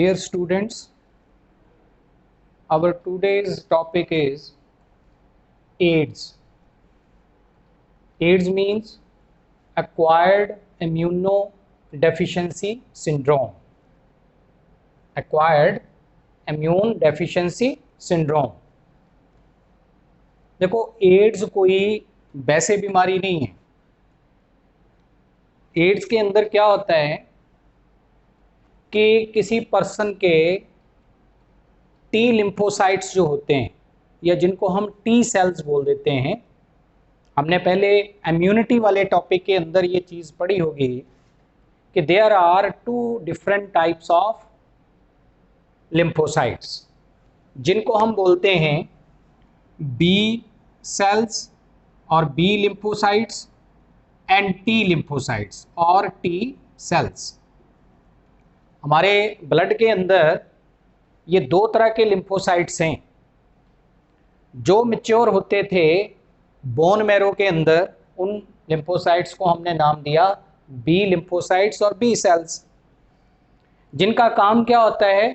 Dear students, our today's topic is AIDS. AIDS means acquired immunodeficiency syndrome. Acquired immune deficiency syndrome. देखो, ads कोई वैसे बीमारी नहीं है। एड्स के अंदर क्या होता है कि किसी पर्सन के टी लिम्फोसाइट्स जो होते हैं या जिनको हम टी सेल्स बोल देते हैं, हमने पहले इम्यूनिटी वाले टॉपिक के अंदर ये चीज़ पढ़ी होगी कि there are 2 different types of lymphocytes जिनको हम बोलते हैं बी सेल्स और B lymphocytes and T lymphocytes और टी सेल्स। हमारे ब्लड के अंदर ये 2 तरह के लिम्फोसाइट्स हैं जो मैच्योर होते थे बोन मैरो के अंदर। उन लिम्फोसाइट्स को हमने नाम दिया बी लिम्फोसाइट्स और बी सेल्स, जिनका काम क्या होता है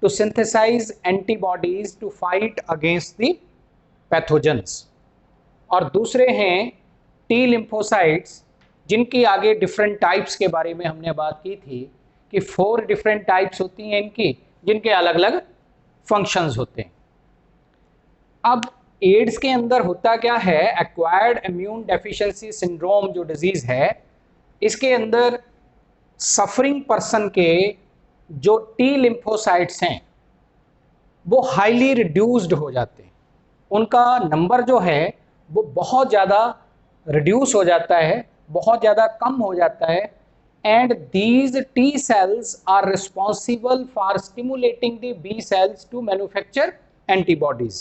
to synthesise antibodies to fight against the pathogens. और दूसरे हैं टी लिम्फोसाइट्स, जिनकी आगे डिफरेंट टाइप्स के बारे में हमने बात की थी कि 4 डिफरेंट टाइप्स होती हैं इनकी, जिनके अलग अलग फंक्शंस होते हैं। अब एड्स के अंदर होता क्या है, एक्वायर्ड इम्यून डेफिशिएंसी सिंड्रोम जो डिजीज़ है, इसके अंदर सफरिंग पर्सन के जो टी लिम्फोसाइट्स हैं वो हाईली रिड्यूस्ड हो जाते हैं। उनका नंबर जो है वो बहुत ज़्यादा रिड्यूस हो जाता है, बहुत ज़्यादा कम हो जाता है। And these T cells are responsible for stimulating the B cells to manufacture antibodies.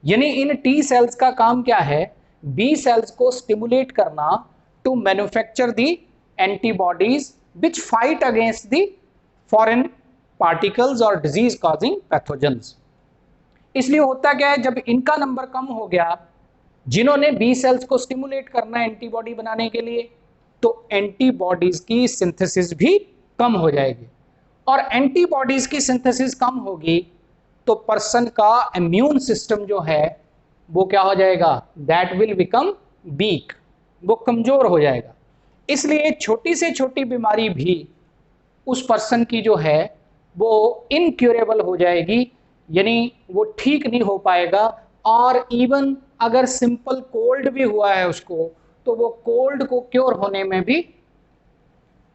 यानी इन टी सेल्स का काम क्या है, बी सेल्स को स्टिमुलेट करना to manufacture the antibodies which fight against the foreign particles और डिजीज कॉजिंग पैथोजेंस। इसलिए होता क्या है, जब इनका नंबर कम हो गया, जिन्होंने बी सेल्स को स्टिमुलेट करना है एंटीबॉडी बनाने के लिए, तो एंटीबॉडीज की सिंथेसिस भी कम हो जाएगी। और एंटीबॉडीज की सिंथेसिस कम होगी तो पर्सन का इम्यून सिस्टम जो है वो क्या हो जाएगा, दैट विल बिकम वीक, वो कमजोर हो जाएगा। इसलिए छोटी से छोटी बीमारी भी उस पर्सन की जो है वो इनक्यूरेबल हो जाएगी, यानी वो ठीक नहीं हो पाएगा। और इवन अगर सिंपल कोल्ड भी हुआ है उसको, तो वो कोल्ड को क्योर होने में भी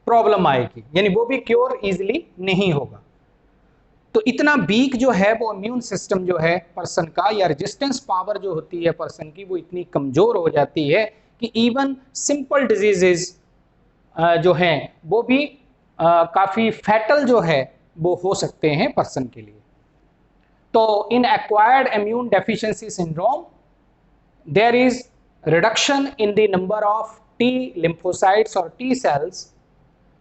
प्रॉब्लम आएगी, यानी वो भी क्योर इजीली नहीं होगा। तो इतना वीक जो है वो इम्यून सिस्टम जो है पर्सन का, या रेजिस्टेंस पावर जो होती है पर्सन की, वो इतनी कमज़ोर हो जाती है कि इवन सिंपल डिजीजेज जो हैं वो भी काफ़ी फैटल जो है वो हो सकते हैं पर्सन के लिए। तो in acquired immune deficiency syndrome there is reduction in the number of T lymphocytes और T cells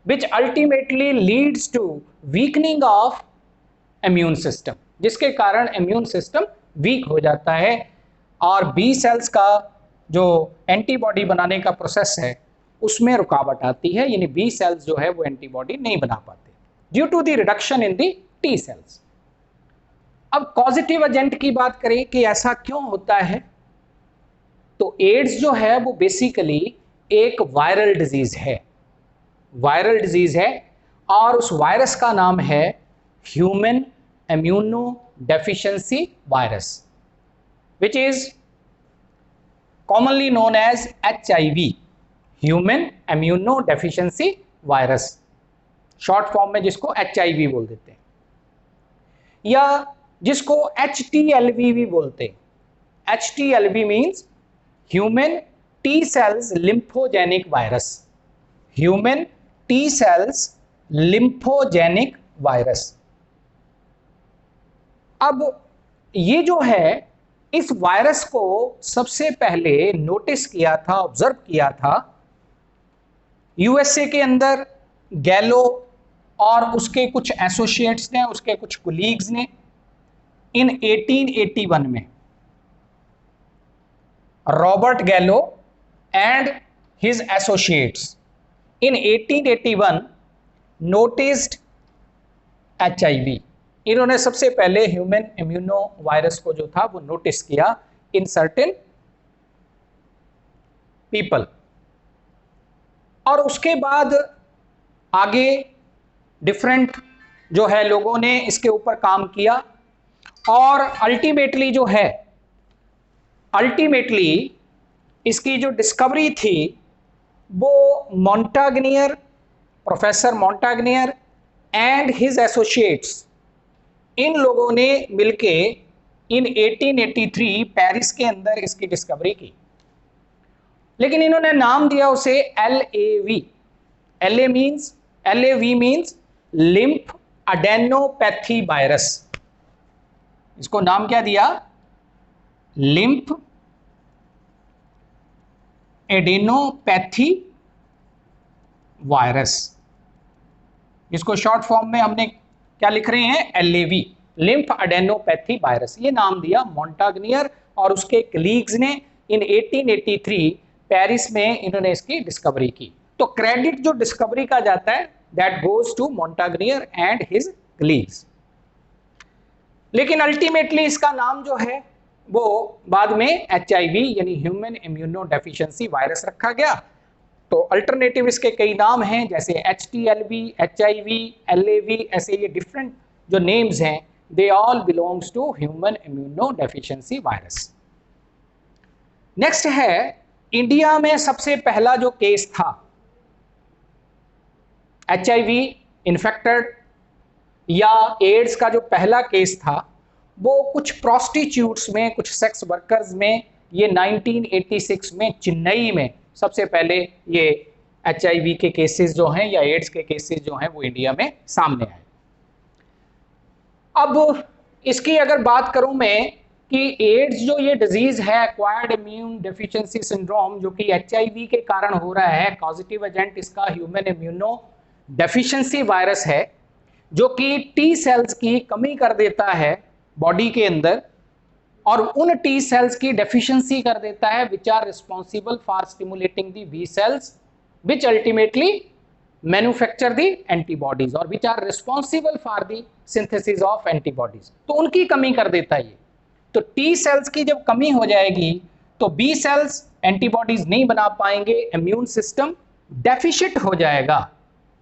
which ultimately leads to weakening of immune system, जिसके कारण इम्यून सिस्टम वीक हो जाता है और बी सेल्स का जो एंटीबॉडी बनाने का प्रोसेस है उसमें रुकावट आती है, यानी बी सेल्स जो है वो एंटीबॉडी नहीं बना पाते due to the reduction in the T cells. अब पॉजिटिव एजेंट की बात करें कि ऐसा क्यों होता है, तो एड्स जो है वो बेसिकली एक वायरल डिजीज है, वायरल डिजीज है, और उस वायरस का नाम है human immunodeficiency virus, which is commonly known as HIV, human immunodeficiency virus, short form में जिसको HIV बोल देते हैं, या जिसको HTLV भी बोलते हैं। HTLV means human T cells lymphogenic virus, human T cells lymphogenic virus. अब ये जो है, इस वायरस को सबसे पहले नोटिस किया था, ऑब्जर्व किया था यूएसए के अंदर गैलो और उसके कुछ एसोसिएट्स ने, उसके कुछ कोलीग्स ने इन 1881 में। रॉबर्ट गैलो and his associates in 1881 noticed HIV। इन्होंने सबसे पहले ह्यूमन इम्यूनो वायरस को जो था वो नोटिस किया इन सर्टेन पीपल, और उसके बाद आगे डिफरेंट जो है लोगों ने इसके ऊपर काम किया, और अल्टीमेटली इसकी जो डिस्कवरी थी वो मॉन्टाग्नियर, प्रोफेसर मॉन्टाग्नियर एंड हिज एसोसिएट्स, इन लोगों ने मिलके इन 1883 पेरिस के अंदर इसकी डिस्कवरी की। लेकिन इन्होंने नाम दिया उसे LAV। LAV means lymph adenopathy virus. इसको नाम क्या दिया? Lymph adenopathy virus. इसको शॉर्ट फॉर्म में हमने क्या लिख रहे हैं? LAV, lymph adenopathy virus. ये नाम दिया मॉन्टाग्नियर और उसके कलीग्स ने इन 1883 पेरिस में, इन्होंने इसकी डिस्कवरी की। तो क्रेडिट जो डिस्कवरी का जाता है that goes to Montagnier and his colleagues. लेकिन अल्टीमेटली इसका नाम जो है वो बाद में HIV यानी ह्यूमन इम्यूनो डेफिशिएंसी वायरस रखा गया। तो अल्टरनेटिव इसके कई नाम हैं, जैसे HTLV, HIV, LAV, ऐसे ये डिफरेंट जो नेम्स हैं, they all belongs to human immunodeficiency virus. Next है, इंडिया में सबसे पहला जो केस था HIV इन्फेक्टेड या एड्स का, जो पहला केस था वो कुछ प्रोस्टिट्यूट्स में, कुछ सेक्स वर्कर्स में, ये 1986 में चेन्नई में सबसे पहले ये HIV के केसेस जो हैं या एड्स के केसेस जो हैं वो इंडिया में सामने आए। अब इसकी अगर बात करूं मैं कि एड्स जो ये डिजीज है, एक्वायर्ड इम्यून डेफिशिएंसी सिंड्रोम, जो कि HIV के कारण हो रहा है, पॉजिटिव एजेंट इसका ह्यूमन इम्यूनो डेफिशिएंसी वायरस है, जो कि टी सेल्स की कमी कर देता है बॉडी के अंदर, और उन टी सेल्स की डेफिशिएंसी कर देता है which are responsible for stimulating the B cells which ultimately manufacture the antibodies और which are responsible for the synthesis of antibodies. तो उनकी कमी कर देता है ये। तो टी सेल्स की जब कमी हो जाएगी तो बी सेल्स एंटीबॉडीज नहीं बना पाएंगे, इम्यून सिस्टम डेफिशिएंट हो जाएगा।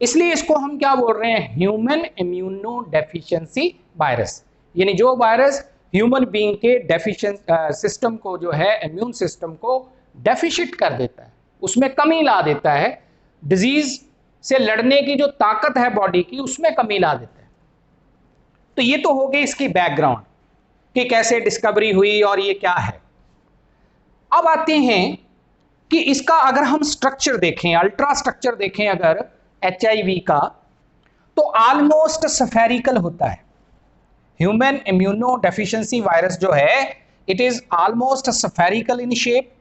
इसलिए इसको हम क्या बोल रहे हैं? ह्यूमन इम्यूनो डेफिशिएंसी वायरस, यानी जो वायरस ह्यूमन बीइंग के सिस्टम को, जो है इम्यून सिस्टम को डेफिशिएंट कर देता है, उसमें कमी ला देता है, डिजीज से लड़ने की जो ताकत है बॉडी की उसमें कमी ला देता है। तो ये तो हो गई इसकी बैकग्राउंड कि कैसे डिस्कवरी हुई और ये क्या है। अब आते हैं कि इसका अगर हम स्ट्रक्चर देखें, अल्ट्रा स्ट्रक्चर देखें अगर HIV का, तो ऑलमोस्ट स्फेरिकल होता है। ह्यूमन इम्यूनो डेफिशिएंसी वायरस जो है it is almost spherical in shape,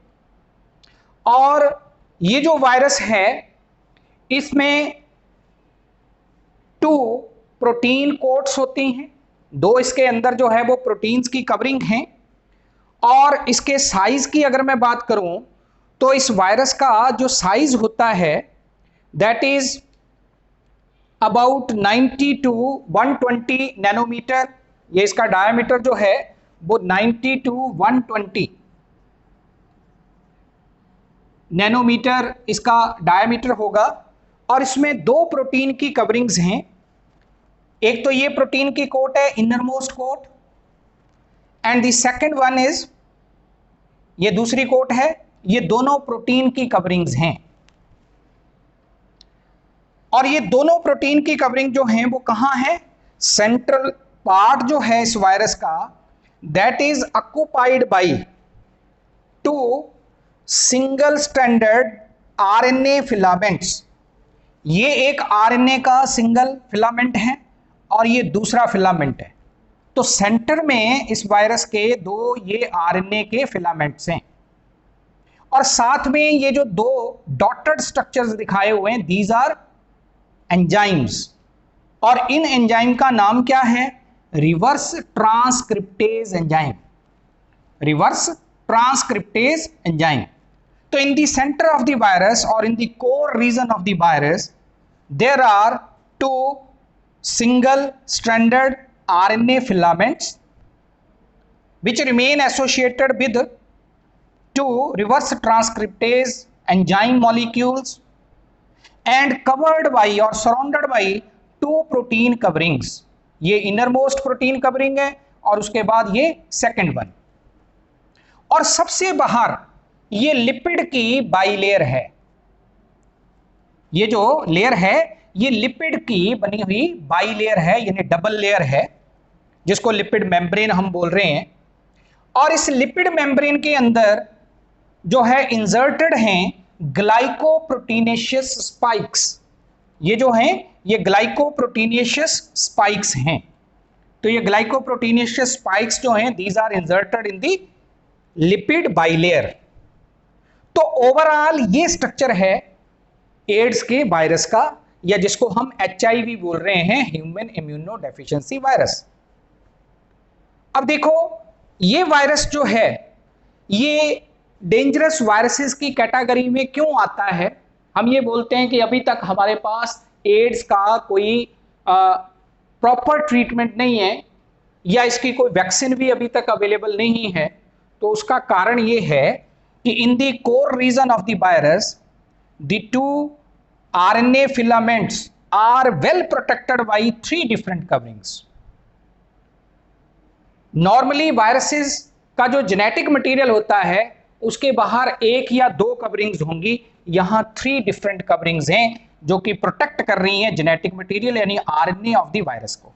और ये जो वायरस है इसमें 2 प्रोटीन कोट्स होती हैं, 2 इसके अंदर जो है वो प्रोटीन्स की कवरिंग हैं। और इसके साइज की अगर मैं बात करूं तो इस वायरस का जो साइज होता है that is about 90 to 120 nanometre. ये इसका डायमीटर जो है वो 90 to 120 नैनोमीटर इसका डायमीटर होगा। और इसमें 2 प्रोटीन की कवरिंग्स हैं, एक तो ये प्रोटीन की कोट है, inner most coat, and the second one is, ये दूसरी कोट है। ये दोनों प्रोटीन की कवरिंग्स हैं, और ये दोनों प्रोटीन की कवरिंग जो हैं वो कहां है? सेंट्रल पार्ट जो है इस वायरस का that is occupied by 2 single stranded RNA filaments. ये एक RNA का सिंगल फिलामेंट है और ये दूसरा फिलामेंट है। तो सेंटर में इस वायरस के 2 ये RNA के फिलामेंट्स हैं, और साथ में ये जो 2 डॉटेड स्ट्रक्चर्स दिखाए हुए हैं दीज आर एंजाइम्स, और इन एंजाइम का नाम क्या है? Reverse transcriptase enzyme, reverse transcriptase enzyme. तो in the centre of the virus और in the core region of the virus there are 2 single stranded RNA filaments which remain associated with two reverse transcriptase enzyme molecules and covered by or surrounded by two protein coverings. ये innermost protein covering है और उसके बाद ये second one, और सबसे बाहर ये लिपिड की बाइलेयर है। ये जो लेयर है ये लिपिड की बनी हुई बाइलेयर है, यानी डबल लेयर है, जिसको लिपिड मेम्ब्रेन हम बोल रहे हैं। और इस लिपिड मेम्ब्रेन के अंदर जो है इंसर्टेड हैं ग्लाइकोप्रोटीनेशियस स्पाइक्स। ये जो हैं ये ग्लाइकोप्रोटीनेशियस स्पाइक्स हैं। तो ये ग्लाइकोप्रोटीनेशियस स्पाइक्स जो हैं these are inserted in the lipid bilayer. तो ओवरऑल ये स्ट्रक्चर है एड्स के वायरस का, या जिसको हम HIV बोल रहे हैं, ह्यूमन इम्यूनो डेफिशिएंसी वायरस। अब देखो ये वायरस जो है ये डेंजरस वायरसेस की कैटेगरी में क्यों आता है। हम ये बोलते हैं कि अभी तक हमारे पास एड्स का कोई प्रॉपर ट्रीटमेंट नहीं है, या इसकी कोई वैक्सीन भी अभी तक अवेलेबल नहीं है। तो उसका कारण ये है कि in the core region of the virus the two RNA filaments are well protected by three different coverings. Normally viruses का जो जेनेटिक मटेरियल होता है उसके बाहर एक या दो कवरिंग्स होंगी, यहां 3 डिफरेंट कवरिंग्स हैं जो कि प्रोटेक्ट कर रही हैं जेनेटिक मटेरियल यानी RNA ऑफ द वायरस को।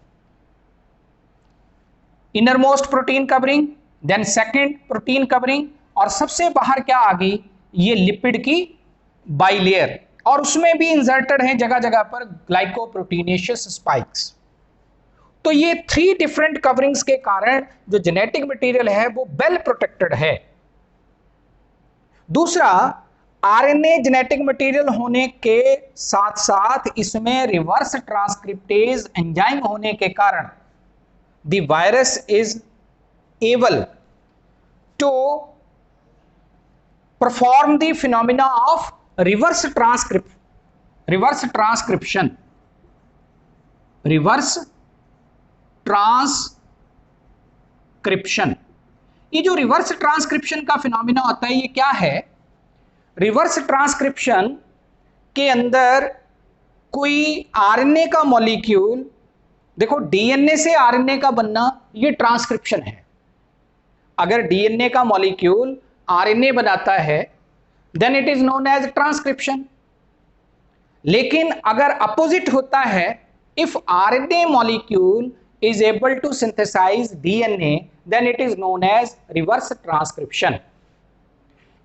Innermost protein covering, then second protein covering, और सबसे बाहर क्या आ गई ये लिपिड की बाइलेयर, और उसमें भी इंसर्टेड हैं जगह जगह पर ग्लाइकोप्रोटीनेशियस स्पाइक्स। तो ये 3 डिफरेंट कवरिंग्स के कारण जो जेनेटिक मटेरियल है वो वेल प्रोटेक्टेड है। दूसरा, आरएनए जेनेटिक मटेरियल होने के साथ साथ इसमें रिवर्स ट्रांसक्रिप्टेज एंजाइम होने के कारण the virus is able to perform the phenomena of reverse transcription. ये जो रिवर्स ट्रांसक्रिप्शन का फिनोमिना होता है ये क्या है। रिवर्स ट्रांसक्रिप्शन के अंदर कोई आरएनए का मॉलिक्यूल, देखो डीएनए से आरएनए का बनना ये ट्रांसक्रिप्शन है। अगर डीएनए का मॉलिक्यूल आरएनए बनाता है then it is known as transcription. लेकिन अगर अपोजिट होता है, if RNA molecule is able to synthesize DNA then it is known as reverse transcription,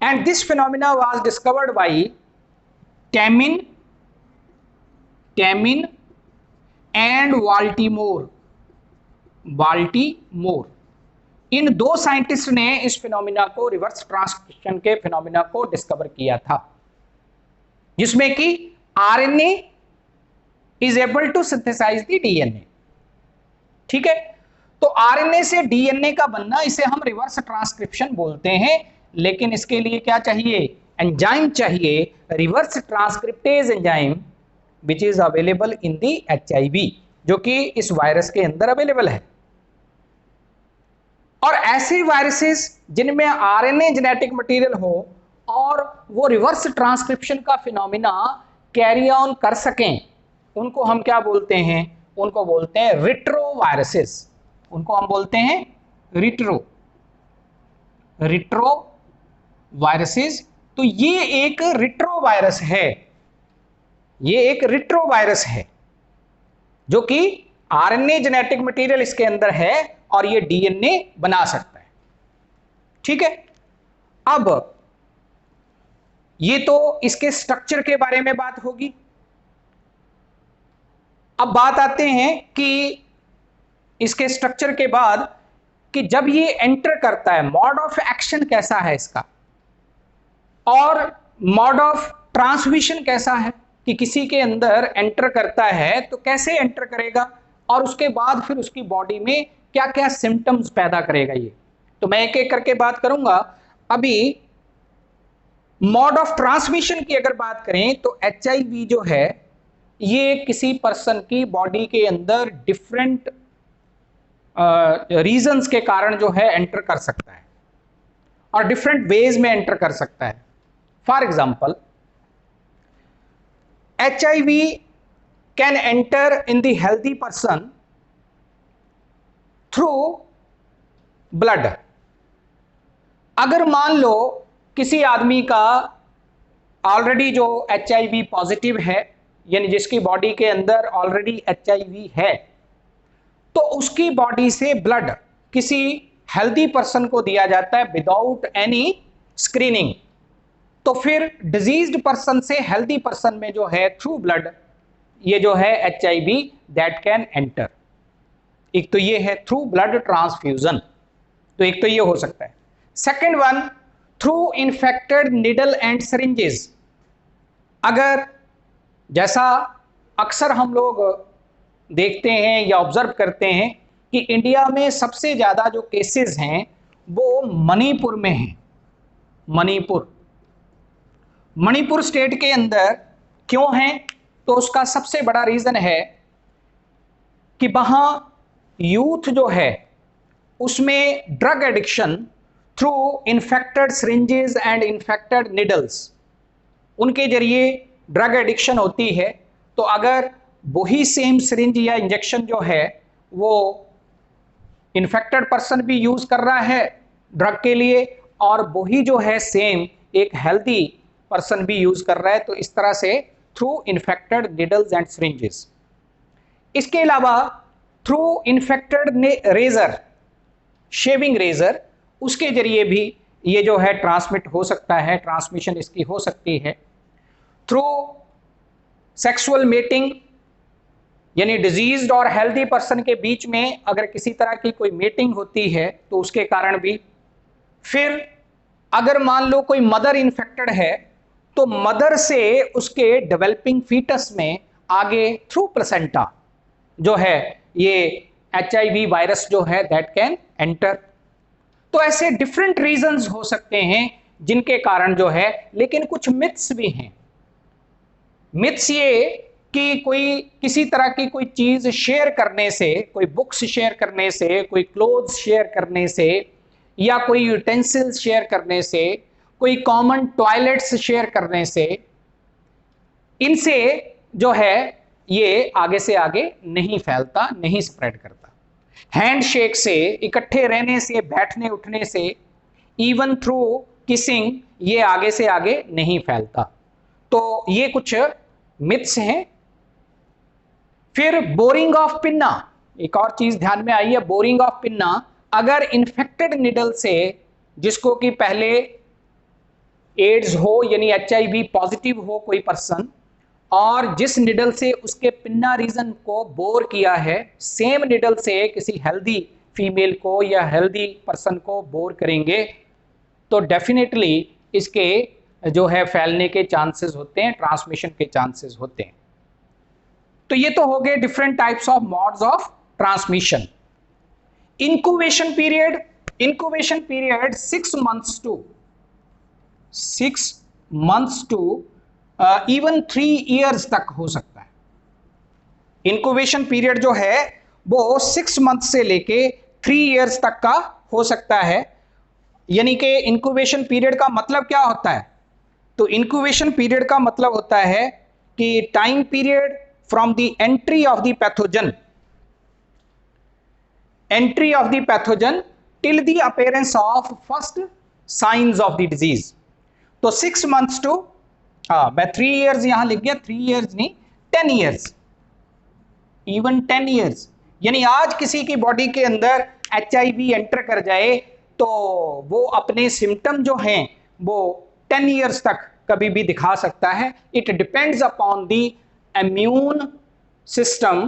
and this phenomena was discovered by Kamin and Baltimore। इन दो scientist ने इस phenomena को, reverse transcription के फिनोमिना को डिस्कवर किया था, जिसमें कि RNA is able to synthesise the DNA. ठीक है, तो आरएनए से डीएनए का बनना इसे हम रिवर्स ट्रांसक्रिप्शन बोलते हैं। लेकिन इसके लिए क्या चाहिए, एंजाइम चाहिए, reverse transcriptase enzyme which is available in the HIV, जो कि इस वायरस के अंदर अवेलेबल है। और ऐसे वायरसेस जिनमें आरएनए जेनेटिक मटेरियल हो और वो रिवर्स ट्रांसक्रिप्शन का फिनोमिना कैरी ऑन कर सकें, उनको हम क्या बोलते हैं, उनको बोलते हैं रिट्रो वायरसेस। उनको हम बोलते हैं रिट्रो वायरसेस। तो ये एक रिट्रो वायरस है, ये एक रिट्रो वायरस है जो कि आरएनए जेनेटिक मटेरियल इसके अंदर है और ये डीएनए बना सकता है। ठीक है, अब ये तो इसके स्ट्रक्चर के बारे में बात होगी। अब बात आते हैं कि इसके स्ट्रक्चर के बाद कि जब ये एंटर करता है, मोड ऑफ एक्शन कैसा है इसका, और मोड ऑफ ट्रांसमिशन कैसा है, कि किसी के अंदर एंटर करता है तो कैसे एंटर करेगा, और उसके बाद फिर उसकी बॉडी में क्या क्या सिम्टम्स पैदा करेगा। ये तो मैं एक एक करके बात करूंगा। अभी मोड ऑफ ट्रांसमिशन की अगर बात करें तो HIV जो है ये किसी पर्सन की बॉडी के अंदर डिफरेंट रीजंस के कारण जो है एंटर कर सकता है और डिफरेंट वेज में एंटर कर सकता है। For example, HIV can enter in the healthy person through blood. अगर मान लो किसी आदमी का ऑलरेडी जो HIV पॉजिटिव है, यानी जिसकी बॉडी के अंदर ऑलरेडी HIV है, तो उसकी बॉडी से ब्लड किसी हेल्दी पर्सन को दिया जाता है विदाउट एनी स्क्रीनिंग। तो फिर डिजीज्ड पर्सन से हेल्दी पर्सन में जो है थ्रू ब्लड ये जो है HIV दैट कैन एंटर। एक तो ये है थ्रू ब्लड ट्रांसफ्यूजन, तो एक तो ये हो सकता है। Second one, through infected needle and syringes. अगर जैसा अक्सर हम लोग देखते हैं या ऑब्जर्व करते हैं कि इंडिया में सबसे ज्यादा जो केसेस हैं वो मणिपुर में हैं। मणिपुर स्टेट के अंदर क्यों हैं? तो उसका सबसे बड़ा रीजन है कि वहां यूथ जो है उसमें drug addiction through infected syringes and infected needles, उनके जरिए ड्रग एडिक्शन होती है। तो अगर वही सेम सिरिंज या इंजेक्शन जो है वो इन्फेक्टेड पर्सन भी यूज कर रहा है ड्रग के लिए और वही जो है सेम एक हेल्दी पर्सन भी यूज कर रहा है, तो इस तरह से through infected needles and syringes. इसके अलावा through infected razor, shaving razor, उसके जरिए भी ये जो है ट्रांसमिट हो सकता है, ट्रांसमिशन इसकी हो सकती है। थ्रू सेक्सुअल मेटिंग, यानी डिजीज्ड और हेल्दी पर्सन के बीच में अगर किसी तरह की कोई मीटिंग होती है तो उसके कारण भी। फिर अगर मान लो कोई मदर इन्फेक्टेड है तो मदर से उसके डेवलपिंग फीटस में आगे थ्रू प्लेसेंटा जो है ये HIV वायरस जो है दैट कैन एंटर। तो ऐसे डिफरेंट रीजंस हो सकते हैं जिनके कारण जो है, लेकिन कुछ मिथ्स भी हैं। मिथ्स ये कि कोई किसी तरह की कोई चीज शेयर करने से, कोई बुक्स शेयर करने से, कोई क्लोथ्स शेयर करने से या कोई यूटेंसिल्स शेयर करने से, कोई कॉमन टॉयलेट्स शेयर करने से, इनसे जो है ये आगे से आगे नहीं फैलता, नहीं स्प्रेड करता। हैंडशेक से, इकट्ठे रहने से, बैठने उठने से, इवन थ्रू किसिंग ये आगे से आगे नहीं फैलता। तो ये कुछ मिथ्स हैं। फिर बोरिंग ऑफ पिन्ना, एक और चीज ध्यान में आई है, बोरिंग ऑफ पिन्ना। अगर इन्फेक्टेड निडल से जिसको कि पहले एड्स हो यानी HIV पॉजिटिव हो कोई पर्सन और जिस निडल से उसके पिन्ना रीजन को बोर किया है, सेम निडल से किसी हेल्दी फीमेल को या हेल्दी पर्सन को बोर करेंगे तो डेफिनेटली इसके जो है फैलने के चांसेस होते हैं, ट्रांसमिशन के चांसेस होते हैं। तो ये तो हो गए different types of modes of transmission. Incubation period 6 months to even 3 years तक हो सकता है। इंक्यूबेशन पीरियड जो है वो 6 months से लेके 3 years तक का हो सकता है। यानी कि इंक्यूबेशन पीरियड का मतलब क्या होता है? तो इंक्यूबेशन पीरियड का मतलब होता है कि time period from the entry of the pathogen till the appearance of first science of the disease. तो 6 months टू, मैं 3 years यहां लिख गया, 3 years नहीं 10 years, इवन 10 years। यानी आज किसी की बॉडी के अंदर HIV एंटर कर जाए तो वो अपने सिम्टम जो हैं वो 10 years तक कभी भी दिखा सकता है। It depends upon the immune system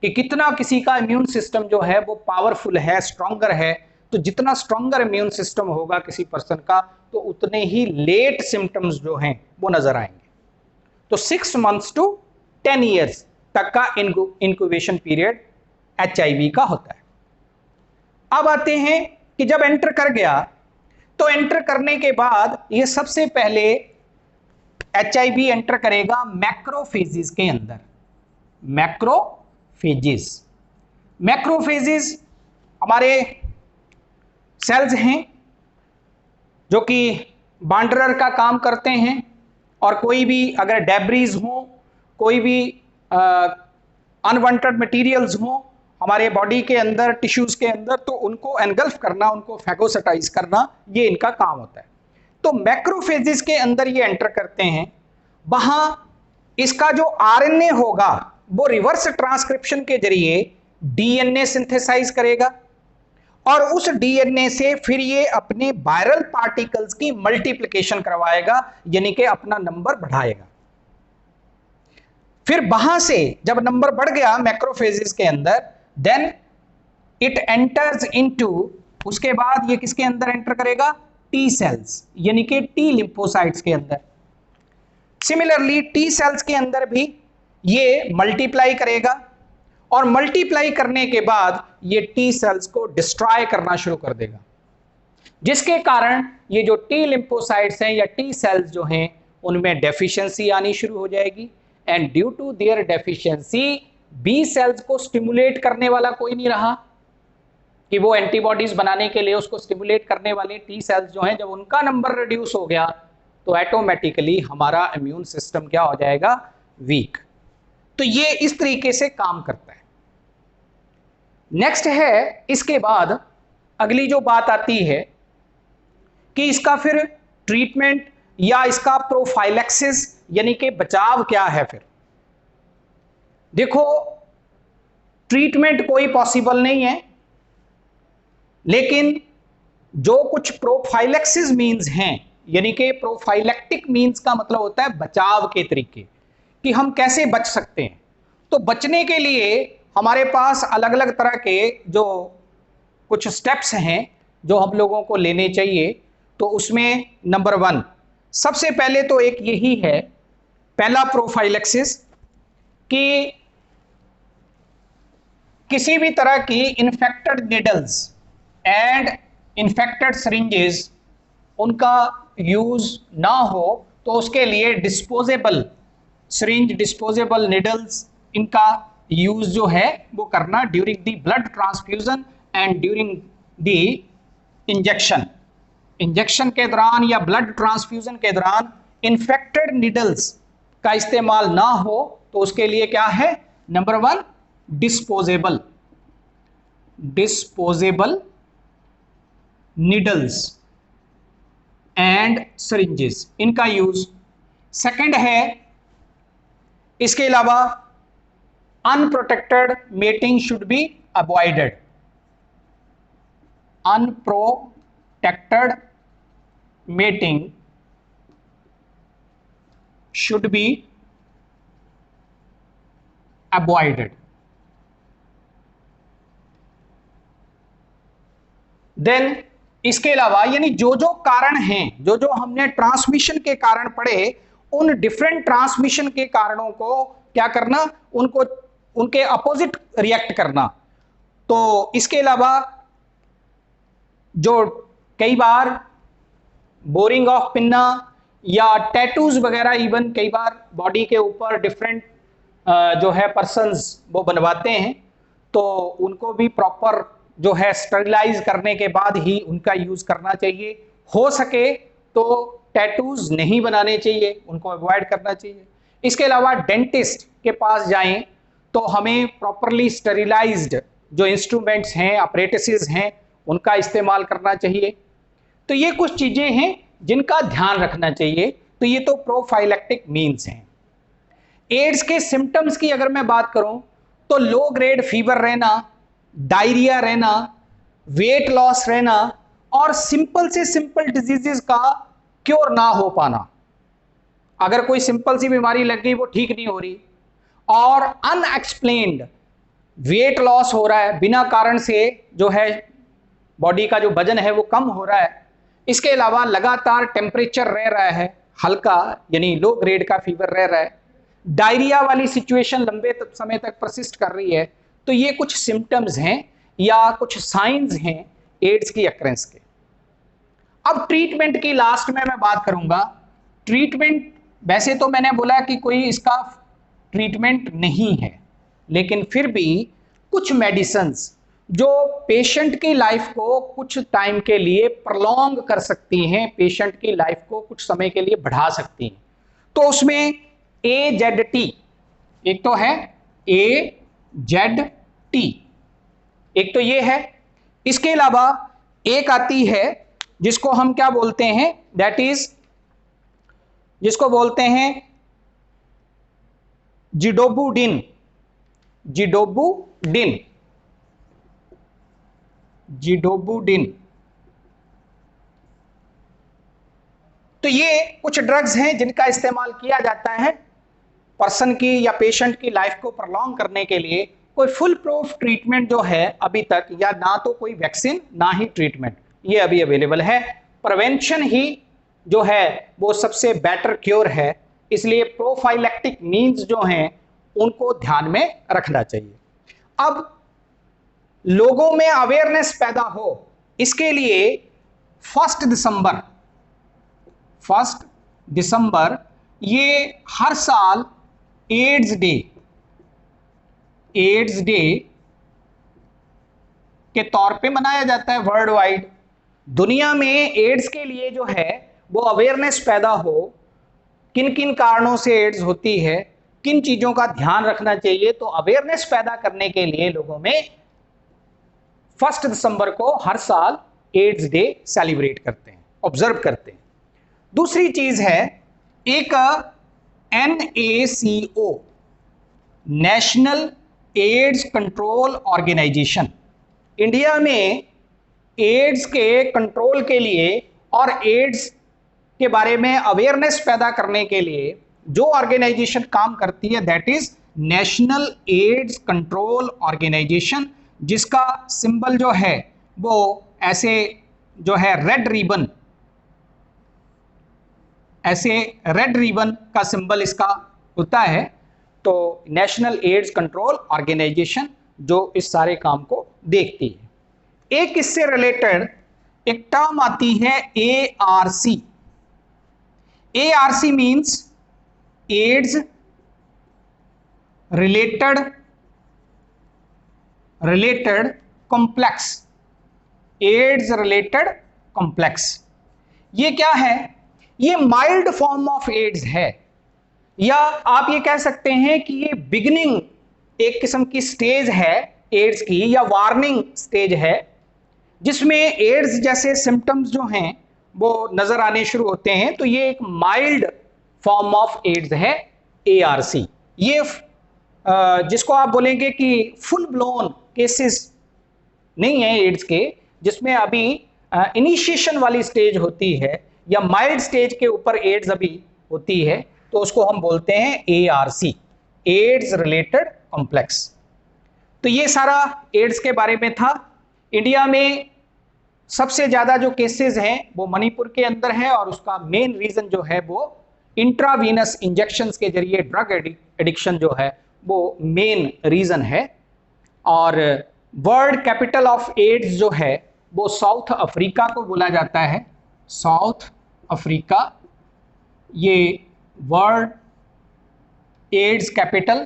कि कितना किसी का इम्यून सिस्टम जो है वो पावरफुल है, स्ट्रॉन्गर है। तो जितना स्ट्रॉन्गर इम्यून सिस्टम होगा किसी पर्सन का तो उतने ही लेट सिम्टम्स जो हैं वो नजर आएंगे। तो 6 months to 10 years तक का इंक्यूबेशन पीरियड HIV का होता है। अब आते हैं कि जब एंटर कर गया तो एंटर करने के बाद ये सबसे पहले HIV एंटर करेगा मैक्रोफेजेस के अंदर। मैक्रोफेजेस। मैक्रोफेजेस हमारे सेल्स हैं जो कि बाउंडरर का काम करते हैं, और कोई भी अगर डेब्रीज हो, कोई भी अनवांटेड मटेरियल्स हो हमारे बॉडी के अंदर, टिश्यूज के अंदर, तो उनको एनगल्फ करना, उनको फैगोसाइटाइज करना, ये इनका काम होता है। तो मैक्रोफेजेस के अंदर ये एंटर करते हैं। वहां इसका जो आरएनए होगा वो रिवर्स ट्रांसक्रिप्शन के जरिए डीएनए सिंथेसाइज करेगा, और उस डीएनए से फिर ये अपने वायरल पार्टिकल्स की मल्टीप्लिकेशन करवाएगा, यानी कि अपना नंबर बढ़ाएगा। फिर वहां से जब नंबर बढ़ गया मैक्रोफेजेस के अंदर, देन इट एंटर्स इनटू, उसके बाद ये किसके अंदर एंटर करेगा? टी सेल्स, यानी कि टी लिम्फोसाइट्स के अंदर। सिमिलरली टी सेल्स के अंदर भी ये मल्टीप्लाई करेगा, और मल्टीप्लाई करने के बाद ये टी सेल्स को डिस्ट्रॉय करना शुरू कर देगा, जिसके कारण ये जो टी लिम्फोसाइट्स हैं या टी सेल्स जो हैं उनमें डेफिशिएंसी आनी शुरू हो जाएगी। And due to their deficiency B cells को स्टिमुलेट करने वाला कोई नहीं रहा, कि वो एंटीबॉडीज बनाने के लिए उसको स्टिमुलेट करने वाले टी सेल्स जो हैं, जब उनका नंबर रिड्यूस हो गया तो ऑटोमेटिकली हमारा इम्यून सिस्टम क्या हो जाएगा? वीक। तो ये इस तरीके से काम करता है। नेक्स्ट है, इसके बाद अगली जो बात आती है कि इसका फिर ट्रीटमेंट या इसका प्रोफाइलैक्सिस यानी कि बचाव क्या है। फिर देखो, ट्रीटमेंट कोई पॉसिबल नहीं है, लेकिन जो कुछ प्रोफाइलैक्सिस मीन्स हैं, यानी कि प्रोफाइलैक्टिक मीन्स का मतलब होता है बचाव के तरीके, कि हम कैसे बच सकते हैं। तो बचने के लिए हमारे पास अलग अलग तरह के जो कुछ स्टेप्स हैं जो हम लोगों को लेने चाहिए। तो उसमें नंबर 1 सबसे पहले तो एक यही है, पहला प्रोफाइलैक्सिस, कि किसी भी तरह की infected needles and infected syringes उनका यूज ना हो, तो उसके लिए डिस्पोजेबल सिरिंज, डिस्पोजेबल निडल्स, इनका यूज जो है वो करना during the blood transfusion and during the injection. Injection के दौरान या ब्लड ट्रांसफ्यूजन के दौरान इन्फेक्टेड निडल्स का इस्तेमाल ना हो, तो उसके लिए क्या है? Number 1 disposable needles and syringes, इनका यूज। सेकंड है, इसके अलावा unprotected mating should be avoided. Unprotected mating should be avoided. Then इसके अलावा यानी जो जो कारण हैं, जो जो हमने ट्रांसमिशन के कारण पढ़े, उन डिफरेंट ट्रांसमिशन के कारणों को क्या करना? उनको उनके अपोजिट रिएक्ट करना। तो इसके अलावा जो कई बार बोरिंग ऑफ पिन्ना या टैटूज वगैरह, इवन कई बार बॉडी के ऊपर डिफरेंट जो है पर्सन्स वो बनवाते हैं, तो उनको भी प्रॉपर जो है स्टरलाइज करने के बाद ही उनका यूज करना चाहिए। हो सके तो टैटूज नहीं बनाने चाहिए, उनको अवॉइड करना चाहिए। इसके अलावा डेंटिस्ट के पास जाएं तो हमें प्रॉपरली स्टरलाइज्ड जो इंस्ट्रूमेंट्स हैं, अपरेटिसेस हैं, उनका इस्तेमाल करना चाहिए। तो ये कुछ चीजें हैं जिनका ध्यान रखना चाहिए। तो ये तो प्रोफाइलैक्टिक मीन्स हैं। एड्स के सिम्टम्स की अगर मैं बात करूं तो लो ग्रेड फीवर रहना, डायरिया रहना, वेट लॉस रहना, और सिंपल से सिंपल डिजीजेस का क्योर ना हो पाना। अगर कोई सिंपल सी बीमारी लग गई, वो ठीक नहीं हो रही, और अनएक्सप्लेन्ड वेट लॉस हो रहा है, बिना कारण से जो है बॉडी का जो वजन है वो कम हो रहा है। इसके अलावा लगातार टेम्परेचर रह रहा है हल्का, यानी लो ग्रेड का फीवर रह रहा है, डायरिया वाली सिचुएशन लंबे समय तक परसिस्ट कर रही है। तो ये कुछ सिम्टम्स हैं या कुछ साइंस हैं एड्स की अक्रेंस के। अब ट्रीटमेंट की लास्ट में मैं बात करूंगा। ट्रीटमेंट, वैसे तो मैंने बोला कि कोई इसका ट्रीटमेंट नहीं है, लेकिन फिर भी कुछ मेडिसिन्स जो पेशेंट की लाइफ को कुछ टाइम के लिए प्रलोंग कर सकती हैं, पेशेंट की लाइफ को कुछ समय के लिए बढ़ा सकती हैं। तो उसमें AZT एक तो है, AZT एक तो ये है। इसके अलावा एक आती है जिसको हम क्या बोलते हैं, दैट इज जिसको बोलते हैं जिडोबुडिन। जिडोबुडिन, जिडोबुडिन। तो ये कुछ ड्रग्स हैं जिनका इस्तेमाल किया जाता है पर्सन की या पेशेंट की लाइफ को प्रलोंग करने के लिए। कोई फुल प्रूफ ट्रीटमेंट जो है अभी तक, या ना तो कोई वैक्सीन ना ही ट्रीटमेंट ये अभी अवेलेबल है। प्रिवेंशन ही जो है वो सबसे बेटर क्योर है, इसलिए प्रोफाइलैक्टिक मीन्स जो हैं उनको ध्यान में रखना चाहिए। अब लोगों में अवेयरनेस पैदा हो, इसके लिए 1 दिसंबर ये हर साल एड्स डे के तौर पे मनाया जाता है वर्ल्ड वाइड। दुनिया में एड्स के लिए जो है वो अवेयरनेस पैदा हो, किन किन कारणों से एड्स होती है, किन चीजों का ध्यान रखना चाहिए, तो अवेयरनेस पैदा करने के लिए लोगों में 1 दिसंबर को हर साल एड्स डे सेलिब्रेट करते हैं, ऑब्जर्व करते हैं। दूसरी चीज है एक NACO, National AIDS Control Organisation. India में एड्स के कंट्रोल के लिए और एड्स के बारे में अवेयरनेस पैदा करने के लिए जो ऑर्गेनाइजेशन काम करती है that is National AIDS Control Organisation, जिसका सिंबल जो है वो ऐसे जो है रेड रिबन, ऐसे रेड रिबन का सिंबल इसका होता है। तो नेशनल एड्स कंट्रोल ऑर्गेनाइजेशन जो इस सारे काम को देखती है। एक इससे रिलेटेड एक टर्म आती है ARC। ARC means AIDS related complex. AIDS related complex ये क्या है? ये माइल्ड फॉर्म ऑफ एड्स है, या आप ये कह सकते हैं कि ये बिगिनिंग एक किस्म की स्टेज है एड्स की, या वार्निंग स्टेज है, जिसमें एड्स जैसे सिम्टम्स जो हैं वो नजर आने शुरू होते हैं। तो ये एक माइल्ड फॉर्म ऑफ एड्स है ARC। ये जिसको आप बोलेंगे कि फुल ब्लोन केसेस नहीं है एड्स के, जिसमें अभी इनिशिएशन वाली स्टेज होती है या माइल्ड स्टेज के ऊपर एड्स अभी होती है, तो उसको हम बोलते हैं ARC, एड्स रिलेटेड कॉम्प्लेक्स। तो ये सारा एड्स के बारे में था। इंडिया में सबसे ज्यादा जो केसेस हैं वो मणिपुर के अंदर है, और उसका मेन रीजन जो है वो इंट्रावीनस इंजेक्शंस के जरिए ड्रग एडिक्शन जो है वो मेन रीजन है। और वर्ल्ड कैपिटल ऑफ एड्स जो है वो साउथ अफ्रीका को बोला जाता है। साउथ अफ्रीका ये वर्ल्ड एड्स कैपिटल,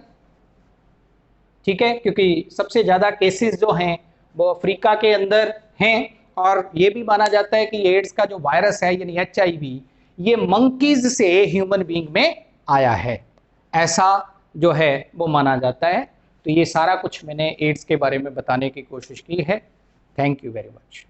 ठीक है, क्योंकि सबसे ज्यादा केसेस जो हैं वो अफ्रीका के अंदर हैं। और ये भी माना जाता है कि एड्स का जो वायरस है यानी HIV ये मंकीज से ह्यूमन बीइंग में आया है, ऐसा जो है वो माना जाता है। तो ये सारा कुछ मैंने एड्स के बारे में बताने की कोशिश की है। Thank you very much.